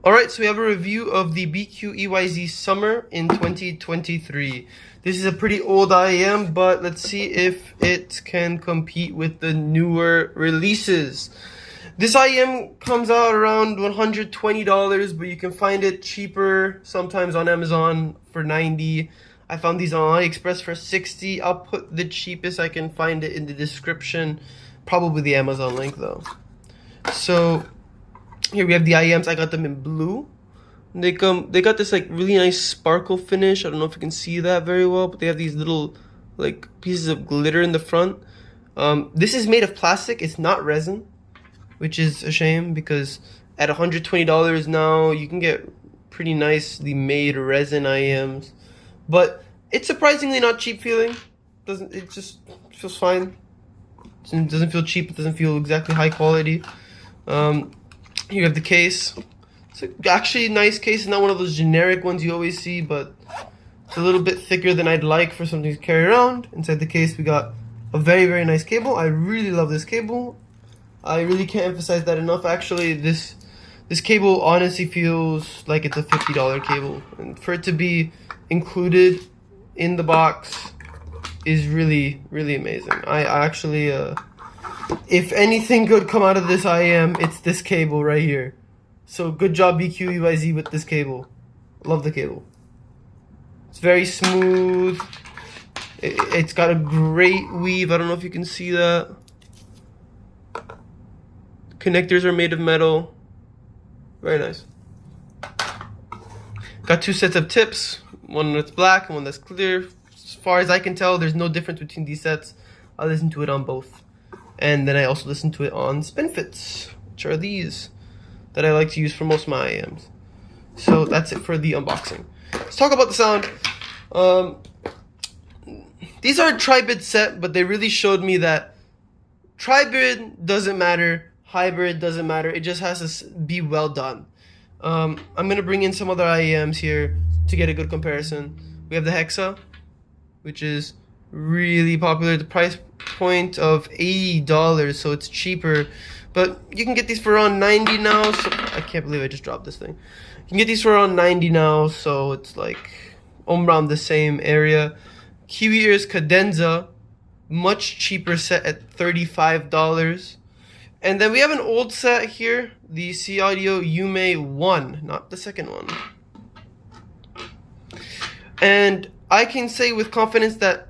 Alright, so we have a review of the BQEYZ Summer in 2023. This is a pretty old IEM, but let's see if it can compete with the newer releases. This IEM comes out around $120, but you can find it cheaper sometimes on Amazon for $90. I found these on AliExpress for $60. I'll put the cheapest I can find it in the description, probably the Amazon link though. So here we have the IEMs. I got them in blue. They got this like really nice sparkle finish. I don't know if you can see that very well, but they have these little like pieces of glitter in the front. This is made of plastic. It's not resin, which is a shame because at $120 now you can get pretty nicely made resin IEMs. But it's surprisingly not cheap feeling. It just feels fine. It doesn't feel cheap. It doesn't feel exactly high quality. Here you have the case. It's actually a nice case. It's not one of those generic ones you always see, but it's a little bit thicker than I'd like for something to carry around. Inside the case, we got a very, very nice cable. I really love this cable. I really can't emphasize that enough. Actually, this cable honestly feels like it's a $50 cable. And for it to be included in the box is really, really amazing. I actually, if anything could come out of this IEM, it's this cable right here. So good job BQEYZ with this cable. Love the cable. It's very smooth. It's got a great weave. I don't know if you can see that. Connectors are made of metal. Very nice. Got two sets of tips. One that's black and one that's clear. As far as I can tell, there's no difference between these sets. I listen to it on both. And then I also listen to it on spin fits, which are these that I like to use for most of my IEMs. So that's it for the unboxing. Let's talk about the sound. These are a tri-bid set, but they really showed me that tri-bid doesn't matter, hybrid doesn't matter. It just has to be well done. I'm going to bring in some other IEMs here to get a good comparison. We have the Hexa, which is really popular. The price point of $80, so it's cheaper. But you can get these for around $90 now. So I can't believe I just dropped this thing. You can get these for around $90 now, so it's like around the same area. Kiwi Ears Cadenza, much cheaper set at $35. And then we have an old set here, the SeeAudio Yume 1, not the second one. And I can say with confidence that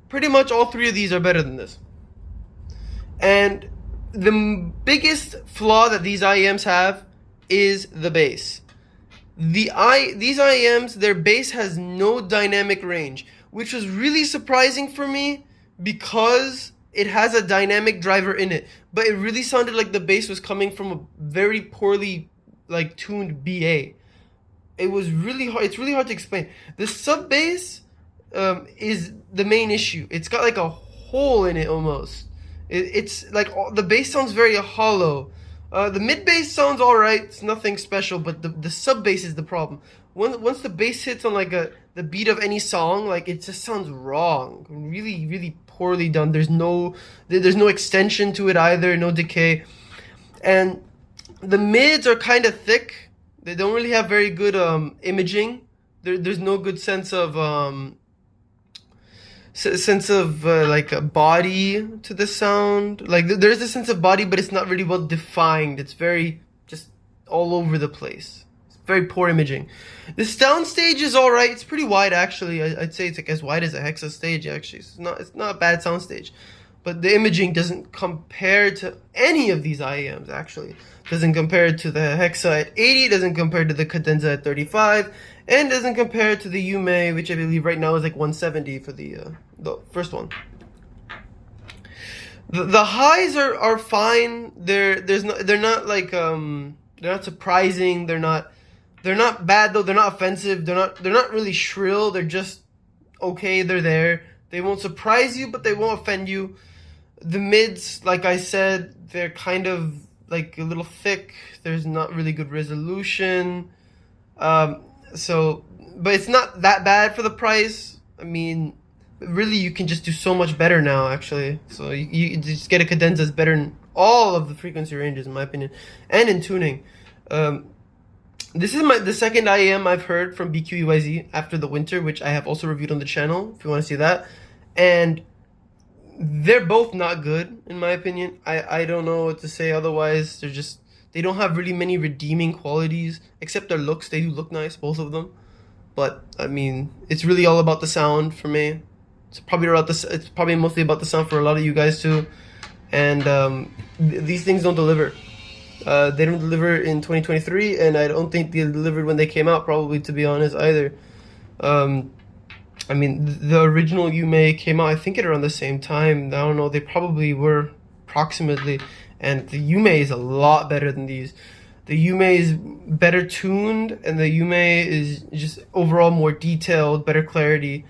pretty much all three of these are better than this. And the biggest flaw that these IEMs have is the bass. These IEMs, their bass has no dynamic range, which was really surprising for me because it has a dynamic driver in it. But it really sounded like the bass was coming from a very poorly like tuned BA. It was really hard. It's really hard to explain. The sub bass is the main issue. It's got like a hole in it almost. It's like the bass sounds very hollow. The mid bass sounds all right. It's nothing special, but the sub bass is the problem. Once the bass hits on like the beat of any song, like it just sounds wrong. Really, really poorly done. There's no extension to it either. No decay, and the mids are kind of thick. They don't really have very good imaging. There's no good sense of like a body to the sound. Like there's a sense of body, but it's not really well defined. It's very just all over the place. It's very poor imaging. The sound stage is all right. It's pretty wide actually. I'd say it's like as wide as a Hexa stage actually. It's not a bad sound stage, but the imaging doesn't compare to any of these IEMs actually. Doesn't compare to the Hexa at 80, doesn't compare to the Cadenza at 35, and doesn't compare to the Yume, which I believe right now is like 170 for the first one. The highs are fine. They're not surprising. They're not bad though. They're not offensive. They're not really shrill. They're just okay. They're there. They won't surprise you, but they won't offend you. The mids, like I said, they're kind of like a little thick. There's not really good resolution. But it's not that bad for the price. I mean, really, you can just do so much better now, actually. So you just get a cadenza that's better in all of the frequency ranges, in my opinion, and in tuning. This is the second IEM I've heard from BQEYZ after the winter, which I have also reviewed on the channel if you want to see that. And they're both not good in my opinion. I don't know what to say otherwise. They don't have really many redeeming qualities except their looks. They do look nice, both of them. But I mean, it's really all about the sound for me. It's probably mostly about the sound for a lot of you guys too. And these things don't deliver. They don't deliver in 2023, and I don't think they delivered when they came out, probably, to be honest, either. I mean, the original Yume came out, I think, at around the same time. I don't know, they probably were approximately. And the Yume is a lot better than these. The Yume is better tuned, and the Yume is just overall more detailed, better clarity.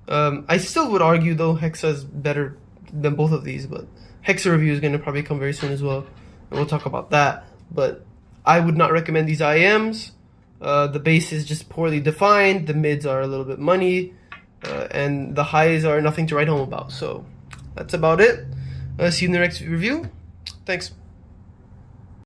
I still would argue, though, Hexa is better than both of these, but Hexa review is going to probably come very soon as well, and we'll talk about that. But I would not recommend these IEMs. The bass is just poorly defined, the mids are a little bit money, and the highs are nothing to write home about. So that's about it. See you in the next review. Thanks.